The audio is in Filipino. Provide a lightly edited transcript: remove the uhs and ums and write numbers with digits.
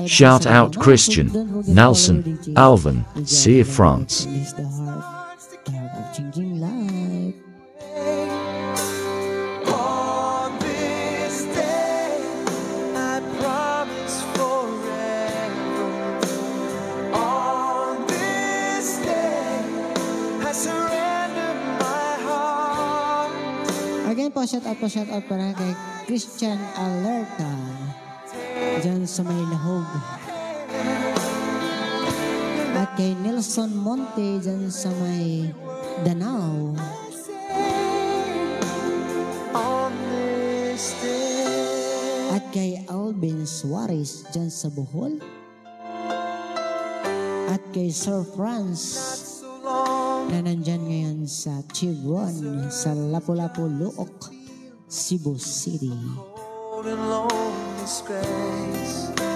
Shout out Christian, Nelson, Alvin, see France. The heart of changing life. On this day, I promise forever. On this day, I surrender my heart. Again po, shout out para kay Christian Alerta dyan sa may Lahog. At kay Nelson Monte dyan sa may Danao. On this day, At kay Alvin Suarez dyan sa Bohol. At kay Sir Franz so long, na nandyan ngayon sa Chivron sa Lapu-Lapu, Luok, Cebu City. cold and lonely space.